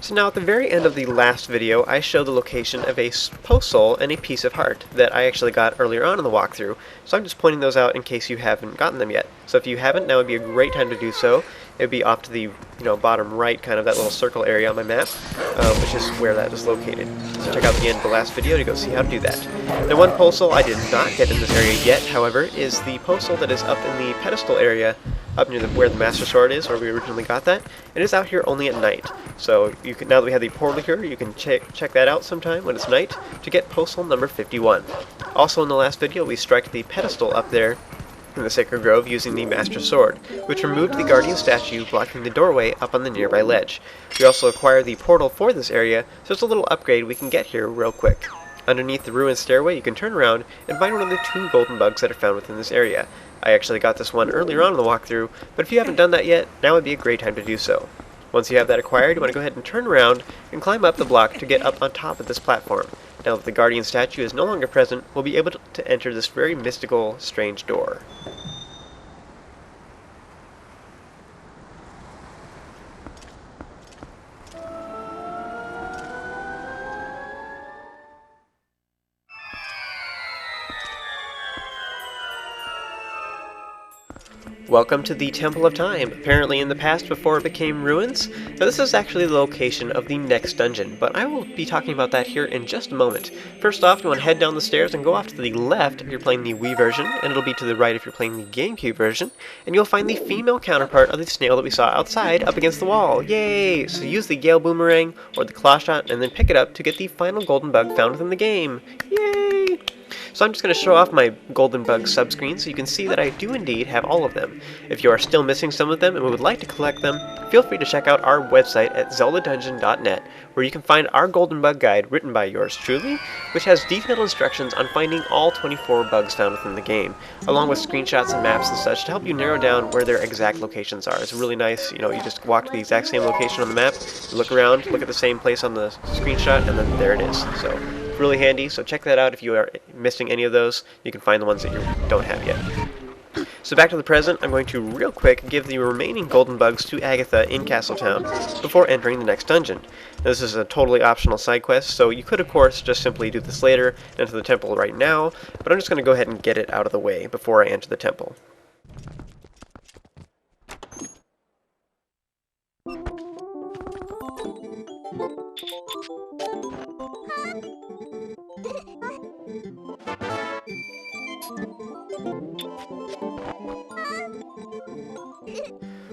So now at the very end of the last video, I showed the location of a post soul and a piece of heart that I actually got earlier on in the walkthrough. So I'm just pointing those out in case you haven't gotten them yet. So if you haven't, now would be a great time to do so. It would be off to the bottom right, kind of that little circle area on my map, which is where that is located. So check out the end of the last video to go see how to do that. Now one post soul I did not get in this area yet, however, is the post soul that is up in the Pedestal area, up near where the Master Sword is, where we originally got that. It is out here only at night. So you can, now that we have the portal here, you can check that out sometime when it's night to get postal number 51. Also in the last video, we struck the pedestal up there in the Sacred Grove using the Master Sword, which removed the Guardian statue blocking the doorway up on the nearby ledge. We also acquired the portal for this area, so it's a little upgrade we can get here real quick. Underneath the ruined stairway, you can turn around and find one of the 2 golden bugs that are found within this area. I actually got this one earlier on in the walkthrough, but if you haven't done that yet, now would be a great time to do so. Once you have that acquired, you want to go ahead and turn around and climb up the block to get up on top of this platform. Now that the Guardian statue is no longer present, we'll be able to enter this very mystical, strange door. Welcome to the Temple of Time, apparently in the past before it became ruins. Now this is actually the location of the next dungeon, but I will be talking about that here in just a moment. First off, you want to head down the stairs and go off to the left if you're playing the Wii version, and it'll be to the right if you're playing the GameCube version, and you'll find the female counterpart of the snail that we saw outside up against the wall. Yay! So use the Gale Boomerang or the Claw Shot and then pick it up to get the final golden bug found within the game. Yay! So I'm just going to show off my golden bug subscreen so you can see that I do indeed have all of them. If you are still missing some of them and would like to collect them, feel free to check out our website at zeldadungeon.net, where you can find our golden bug guide written by yours truly, which has detailed instructions on finding all 24 bugs found within the game, along with screenshots and maps and such to help you narrow down where their exact locations are. It's really nice, you just walk to the exact same location on the map, look around, look at the same place on the screenshot, and then there it is. So really handy, so check that out if you are missing any of those. You can find the ones that you don't have yet. So back to the present, I'm going to real quick give the remaining golden bugs to Agatha in Castletown before entering the next dungeon. Now, this is a totally optional side quest, so you could of course just simply do this later and enter the temple right now, but I'm just going to go ahead and get it out of the way before I enter the temple.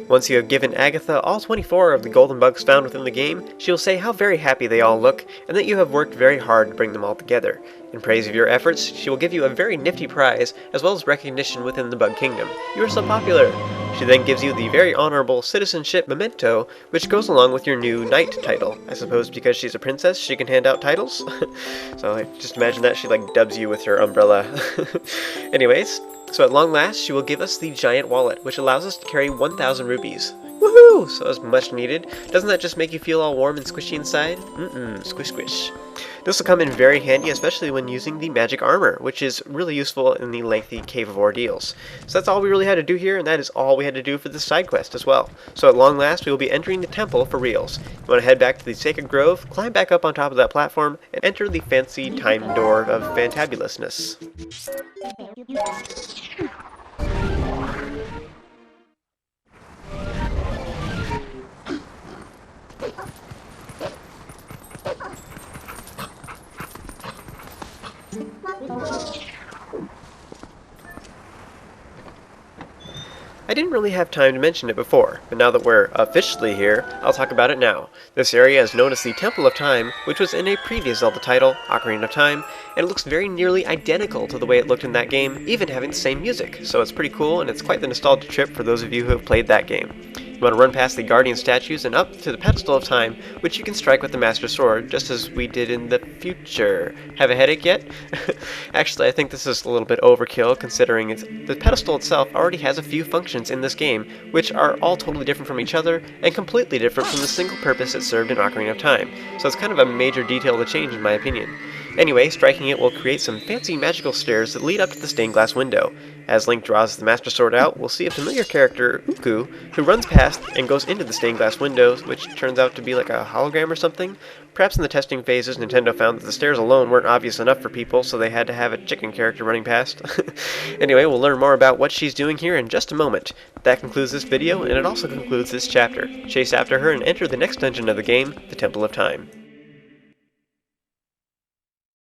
Once you have given Agatha all 24 of the golden bugs found within the game, she will say how very happy they all look, and that you have worked very hard to bring them all together. In praise of your efforts, she will give you a very nifty prize, as well as recognition within the Bug Kingdom. You are so popular! She then gives you the very honorable citizenship memento, which goes along with your new knight title. I suppose because she's a princess, she can hand out titles? So I just imagine that she dubs you with her umbrella. Anyways, so at long last, she will give us the giant wallet, which allows us to carry 1,000 rupees. Woohoo! So as much needed. Doesn't that just make you feel all warm and squishy inside? Squish squish. This will come in very handy, especially when using the magic armor, which is really useful in the lengthy Cave of Ordeals. So that's all we really had to do here, and that is all we had to do for this side quest as well. So at long last, we will be entering the temple for reals. You want to head back to the Sacred Grove, climb back up on top of that platform, and enter the fancy time door of fantabulousness. I didn't really have time to mention it before, but now that we're officially here, I'll talk about it now. This area is known as the Temple of Time, which was in a previous Zelda title, Ocarina of Time, and it looks very nearly identical to the way it looked in that game, even having the same music, so it's pretty cool, and it's quite the nostalgia trip for those of you who have played that game. You want to run past the Guardian statues and up to the Pedestal of Time, which you can strike with the Master Sword, just as we did in the future. Have a headache yet? Actually, I think this is a little bit overkill, considering the pedestal itself already has a few functions in this game, which are all totally different from each other, and completely different from the single purpose it served in Ocarina of Time. So it's kind of a major detail to change in my opinion. Anyway, striking it will create some fancy magical stairs that lead up to the stained glass window. As Link draws the Master Sword out, we'll see a familiar character, Uku, who runs past and goes into the stained glass windows, which turns out to be like a hologram or something. Perhaps in the testing phases, Nintendo found that the stairs alone weren't obvious enough for people, so they had to have a chicken character running past. Anyway, we'll learn more about what she's doing here in just a moment. That concludes this video, and it also concludes this chapter. Chase after her and enter the next dungeon of the game, the Temple of Time.